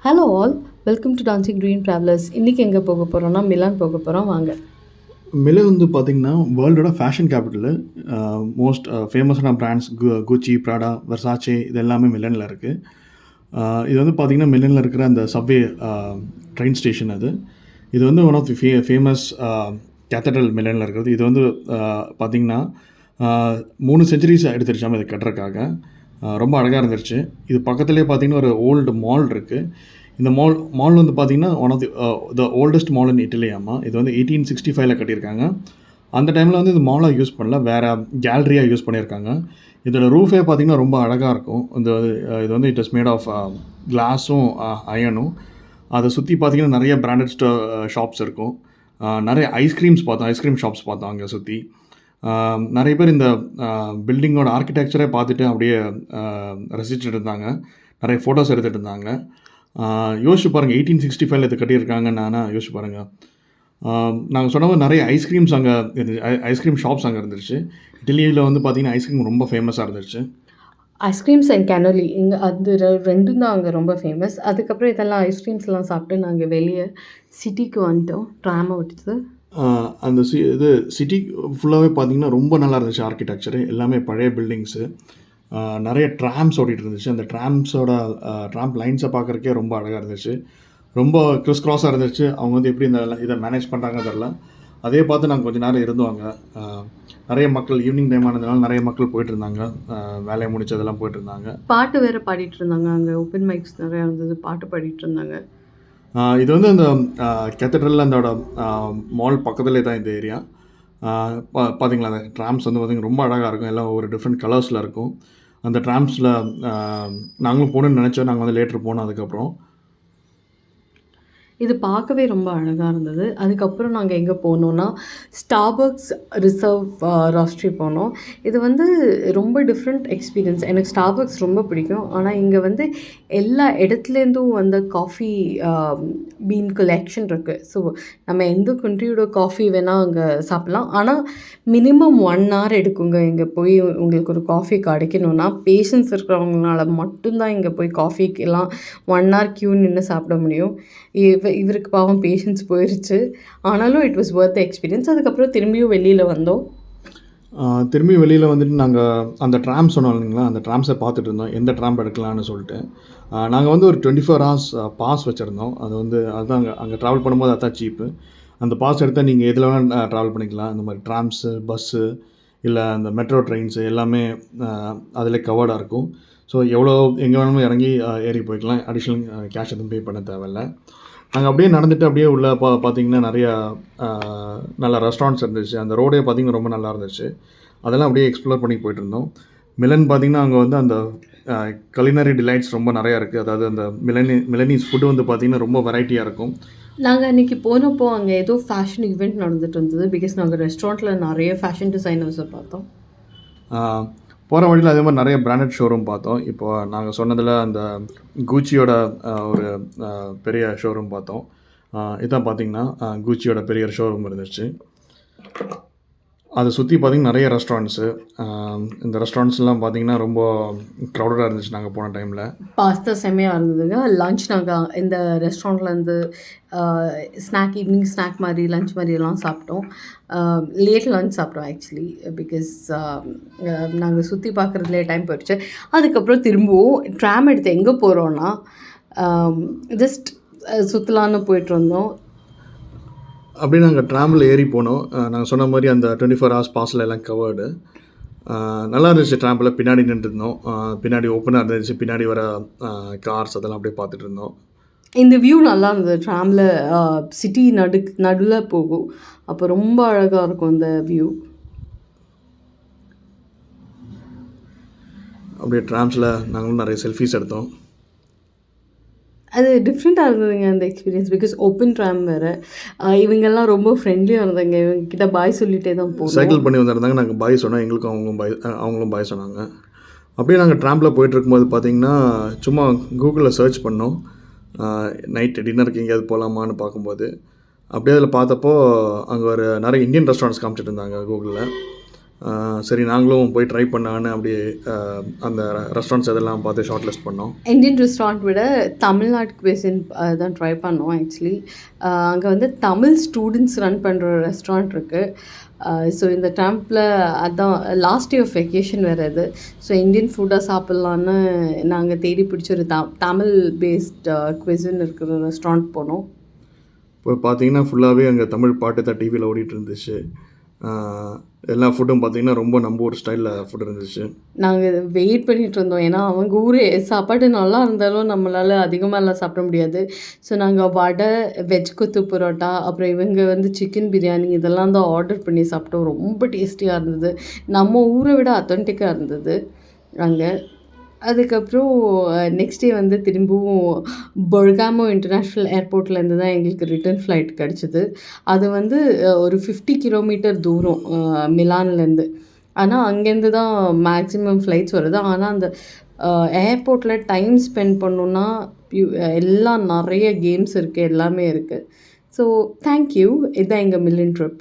Hello all, welcome to dancing green travellers. இன்றைக்கி எங்கே போக போகிறோன்னா மிலான் போக போகிறோம். வாங்க. மிலன் வந்து பார்த்திங்கன்னா வேர்ல்டோட ஃபேஷன் கேபிட்டலு. மோஸ்ட் ஃபேமஸான பிராண்ட்ஸ் குச்சி, ப்ராடா, வெர்சாச்சே இது எல்லாமே மிலனில் இருக்குது. இது வந்து பார்த்திங்கன்னா மிலனில் இருக்கிற அந்த சப்வே ட்ரெயின் ஸ்டேஷன் அது. இது வந்து one of the famous cathedral மிலனில் இருக்கிறது. இது வந்து பார்த்திங்கன்னா 3 செஞ்சுரிஸ் எடுத்துருச்சாமல் இது கட்டுறதுக்காக. ரொம்ப அழகாக இருந்துருச்சு. இது பக்கத்துலேயே பார்த்திங்கன்னா ஒரு ஓல்டு மால் இருக்குது. இந்த மால் வந்து பார்த்திங்கன்னா one of the oldest mall in Italy. ஆமாம், இது வந்து 1865 கட்டியிருக்காங்க. அந்த டைமில் வந்து இது மாலாக யூஸ் பண்ணல, வேறு கேலரியாக யூஸ் பண்ணியிருக்காங்க. இதோட ரூஃபே பார்த்திங்கன்னா ரொம்ப அழகாக இருக்கும். இது வந்து இட் இஸ் மேட் ஆஃப் கிளாஸும் அயனும். அதை சுற்றி பார்த்திங்கன்னா நிறைய பிராண்டட் ஷாப்ஸ் இருக்கும். நிறைய ஐஸ்கிரீம் ஷாப்ஸ் பார்த்தோம் அங்கே சுற்றி. நிறைய பேர் இந்த பில்டிங்கோட ஆர்கிடெக்சரே பார்த்துட்டு அப்படியே ரசிச்சுட்டு இருந்தாங்க. நிறைய ஃபோட்டோஸ் எடுத்துகிட்டு இருந்தாங்க. யோசிச்சு பாருங்கள், 1865 இது கட்டியிருக்காங்க. யோசிச்சு பாருங்கள். நாங்கள் சொன்ன மாதிரி நிறைய ஐஸ்கிரீம் ஷாப்ஸ் அங்கே இருந்துருச்சு. இட்டலியில் வந்து பார்த்திங்கன்னா ஐஸ்கிரீம் ரொம்ப ஃபேமஸாக இருந்துருச்சு. ஐஸ்கிரீம்ஸ் அண்ட் கேனோலி இங்கே அது ரெண்டும் தான் அங்கே ரொம்ப ஃபேமஸ். அதுக்கப்புறம் இதெல்லாம் ஐஸ்கிரீம்ஸ்லாம் சாப்பிட்டு நாங்கள் வெளியே சிட்டிக்கு வந்துட்டோம். ட்ராமை விட்டுது. அந்த இது சிட்டி ஃபுல்லாகவே பார்த்திங்கன்னா ரொம்ப நல்லா இருந்துச்சு. ஆர்கிடெக்சரு எல்லாமே பழைய பில்டிங்ஸு. நிறைய ட்ராம்ஸ் ஓடிட்டு இருந்துச்சு. அந்த ட்ராம்ப் லைன்ஸை பார்க்குறக்கே ரொம்ப அழகாக இருந்துச்சு. ரொம்ப கிராஸாக இருந்துச்சு. அவங்க வந்து எப்படி இதை மேனேஜ் பண்ணுறாங்க தெரில. அதே பார்த்து நாங்கள் கொஞ்சம் நேரம் இருந்தோங்க. நிறைய மக்கள் ஈவினிங் டைம் ஆனதுனால நிறைய மக்கள் போயிட்டு இருந்தாங்க. வேலையை முடிச்சதெல்லாம் போயிட்டு இருந்தாங்க. பாட்டு வேறு பாடிட்டு இருந்தாங்க. அங்கே ஓப்பன் மைக்ஸ் நிறையா இருந்தது, பாட்டு பாடிட்டு இருந்தாங்க. இது வந்து அந்த கேத்தட்ரல் அந்தோட மால் பக்கத்துலேயே தான் இந்த ஏரியா. பார்த்தீங்களா, அந்த ட்ராம்ஸ் வந்து பார்த்திங்கன்னா ரொம்ப அழகாக இருக்கும். எல்லாம் ஒரு டிஃப்ரெண்ட் கலர்ஸில் இருக்கும். அந்த ட்ராம்ஸில் நாங்களும் போகணுன்னு நினச்சோம். நாங்கள் வந்து லேட்டர் போனோம். அதுக்கப்புறம் இது பார்க்கவே ரொம்ப அழகாக இருந்தது. அதுக்கப்புறம் நாங்கள் எங்கே போனோன்னா ஸ்டார்பக்ஸ் ரிசர்வ் ராஸ்ட்ரி போனோம். இது வந்து ரொம்ப டிஃப்ரெண்ட் எக்ஸ்பீரியன்ஸ். எனக்கு ஸ்டார்பக்ஸ் ரொம்ப பிடிக்கும். ஆனால் இங்கே வந்து எல்லா இடத்துலேருந்தும் வந்த காஃபி பீன் கலெக்ஷன் இருக்குது. ஸோ நம்ம எந்த கண்ட்ரியோட காஃபி வேணால் அங்கே சாப்பிட்லாம். ஆனால் மினிமம் 1 hour எடுக்குங்க இங்கே போய் உங்களுக்கு ஒரு காஃபி கிடைக்கணுன்னா. பேஷன்ஸ் இருக்கிறவங்களால மட்டும்தான் இங்கே போய் காஃபிக்கெல்லாம் 1 hour க்யூ நின்று சாப்பிட முடியும். இவருக்கு பாவம் பேஷன்ஸ் போயிடுச்சு. ஆனாலும் it was worth the experience. அதுக்கப்புறம் திரும்பியும் வெளியில் வந்தோம். திரும்பியும் வெளியில் வந்துட்டு நாங்கள் அந்த ட்ராம் சொன்னோம் இல்லைங்களா, அந்த ட்ராம்ஸை பார்த்துட்டு இருந்தோம், எந்த ட்ராம் எடுக்கலான்னு சொல்லிட்டு. நாங்கள் வந்து ஒரு 24 hours பாஸ் வச்சுருந்தோம். அதுதான் அங்கே ட்ராவல் பண்ணும்போது அதான் சீப்பு. அந்த பாஸ் எடுத்தால் நீங்கள் எதில் வேணால் ட்ராவல் பண்ணிக்கலாம். இந்த மாதிரி ட்ராம்ஸு, பஸ்ஸு, இல்லை அந்த மெட்ரோ ட்ரெயின்ஸு எல்லாமே அதில் கவர்டாக இருக்கும். ஸோ எவ்வளோ எங்கே வேணுமோ இறங்கி ஏறி போய்க்கலாம். அடிஷ்னல் கேஷ் எதுவும் பே பண்ண தேவையில்லை. நாங்கள் அப்படியே நடந்துட்டு அப்படியே உள்ள பார்த்திங்கன்னா நிறையா நல்ல ரெஸ்டாரண்ட்ஸ் இருந்துச்சு. அந்த ரோடே பார்த்திங்கன்னா ரொம்ப நல்லா இருந்துச்சு. அதெல்லாம் அப்படியே எக்ஸ்ப்ளோர் பண்ணி போயிட்டுருந்தோம். மிலன் பார்த்திங்கன்னா அங்கே வந்து அந்த கலினரி டிலைட்ஸ் ரொம்ப நிறையா இருக்குது. அதாவது அந்த மிலனீஸ் ஃபுட்டு வந்து பார்த்திங்கன்னா ரொம்ப வெரைட்டியாக இருக்கும். நாங்கள் அன்றைக்கி போனப்போ அங்கே ஏதோ ஃபேஷன் ஈவெண்ட் நடந்துட்டு இருந்தது. பிகாஸ் நாங்கள் ரெஸ்டாரண்ட்டில் நிறைய ஃபேஷன் டிசைனர்ஸை பார்த்தோம். போகிற வழியில் அதே மாதிரி நிறைய பிராண்டட் ஷோரூம் பார்த்தோம். இப்போது நாங்கள் சொன்னதில் அந்த கூச்சியோட ஒரு பெரிய ஷோரூம் பார்த்தோம். இதான் பார்த்திங்கன்னா கூச்சியோட பெரிய ஷோரூம் இருந்துச்சு. அதை சுற்றி பார்த்திங்கன்னா நிறைய ரெஸ்டாரண்ட்ஸு. இந்த ரெஸ்டாரண்ட்ஸ்லாம் பார்த்திங்கன்னா ரொம்ப க்ரௌடடாக இருந்துச்சு நாங்கள் போன டைமில். பாஸ்தா செம்மையாக இருந்ததுங்க. லன்ச் நாங்கள் இந்த ரெஸ்டாரண்ட்லேருந்து ஈவினிங் ஸ்நாக் மாதிரி லன்ச் மாதிரியெல்லாம் சாப்பிட்டோம். லேட் லன்ச் சாப்பிட்டோம் ஆக்சுவலி. பிகாஸ் நாங்கள் சுற்றி பார்க்குறதுலே டைம் போயிடுச்சு. அதுக்கப்புறம் திரும்பவும் ட்ராம் எடுத்து எங்கே போகிறோன்னா ஜஸ்ட் சுற்றலான்னு போய்ட்டு இருந்தோம். அப்படியே நாங்கள் ட்ராமில் ஏறி போனோம். நாங்கள் சொன்ன மாதிரி அந்த 24 hours பாஸில் எல்லாம் கவர்டு. நல்லா இருந்துச்சு. ட்ராம்பில் பின்னாடி நின்றுருந்தோம். பின்னாடி ஓப்பனாக இருந்துச்சு. பின்னாடி வர கார்ஸ் அதெல்லாம் அப்படியே பார்த்துட்டு இருந்தோம். இந்த வியூ நல்லா இருந்தது. ட்ராமில் சிட்டி நடுவில் போகும். அப்போ ரொம்ப அழகாக இருக்கும் அந்த வியூ. அப்படியே ட்ராம்ஸில் நாங்களும் நிறைய செல்ஃபீஸ் எடுத்தோம். அது டிஃப்ரெண்ட்டாக இருந்ததுங்க அந்த எக்ஸ்பீரியன்ஸ். பிகாஸ் ஓப்பன் ட்ராம் வேறு. இவங்கெல்லாம் ரொம்ப ஃப்ரெண்ட்லியாக இருந்தாங்க. இவங்ககிட்ட பாய் சொல்லிகிட்டே தான் போகிறோம். சைக்கிள் பண்ணி வந்திருந்தாங்க. நாங்கள் பாய் சொன்னோம். எங்களுக்கும் அவங்களும் பாய் சொன்னாங்க. அப்படியே நாங்கள் ட்ராம்பில் போயிட்டுருக்கும்போது பார்த்திங்கன்னா சும்மா கூகுளில் சர்ச் பண்ணோம். நைட்டு டின்னருக்கு எங்கேயாவது போகலாமான்னு பார்க்கும்போது அப்படியே அதில் பார்த்தப்போ அங்கே ஒரு நிறைய இந்தியன் ரெஸ்டாரண்ட்ஸ் காமிச்சிட்டு இருந்தாங்க கூகுளில். சரி நாங்களும் போய் ட்ரை பண்ணலான்னு அப்படியே அந்த ரெஸ்டாரண்ட்ஸ் இதெல்லாம் பார்த்து ஷார்ட் லிஸ்ட் பண்ணோம். இந்தியன் ரெஸ்டாரண்ட் விட தமிழ்நாடு குவிசின் தான் ட்ரை பண்ணோம் ஆக்சுவலி. அங்கே வந்து தமிழ் ஸ்டூடெண்ட்ஸ் ரன் பண்ணுற ஒரு ரெஸ்டாரண்ட் இருக்குது. ஸோ இந்த டைமில் அதான் லாஸ்ட் டே ஆஃப் வெக்கேஷன் வேறு இது. ஸோ இந்தியன் ஃபுட்டாக சாப்பிட்லான்னு நாங்கள் தேடி பிடிச்ச ஒரு தமிழ் பேஸ்ட் குவிசின் இருக்கிற ரெஸ்டாரண்ட் போனோம். இப்போ பார்த்தீங்கன்னா ஃபுல்லாகவே அங்கே தமிழ் பாட்டு தான் டிவியில் ஓடிட்டு இருந்துச்சு. எல்லா ஃபுட்டும் பார்த்தீங்கன்னா ரொம்ப நம்ம ஊர் ஸ்டைலில் ஃபுட் இருந்துச்சு. நாங்கள் வெயிட் பண்ணிகிட்டு இருந்தோம். ஏன்னா அவங்க ஊர் சாப்பாடு நல்லா இருந்தாலும் நம்மளால் அதிகமாகலாம் சாப்பிட முடியாது. ஸோ நாங்கள் வடை, வெஜ் கொத்து பரோட்டா, அப்புறம் இவங்க வந்து சிக்கன் பிரியாணி இதெல்லாம் தான் ஆர்டர் பண்ணி சாப்பிட்டோம். ரொம்ப டேஸ்டியாக இருந்தது. நம்ம ஊரை விட அத்தன்டிக்காக இருந்தது அங்கே. அதுக்கப்புறம் நெக்ஸ்ட் டே வந்து திரும்பவும் பெர்காமோ இன்டர்நேஷ்னல் ஏர்போர்ட்லேருந்து தான் எங்களுக்கு ரிட்டர்ன் ஃப்ளைட் கிடச்சிது. அது வந்து ஒரு 50 கிலோமீட்டர் தூரம் மிலான்லேருந்து. ஆனால் அங்கேருந்து தான் மேக்ஸிமம் ஃப்ளைட்ஸ் வருது. ஆனால் அந்த ஏர்போர்ட்டில் டைம் ஸ்பெண்ட் பண்ணணுன்னா எல்லாம் நிறைய கேம்ஸ் இருக்குது, எல்லாமே இருக்குது. So thank you. இதுதான் எங்கள் மில்லன் ட்ரிப்.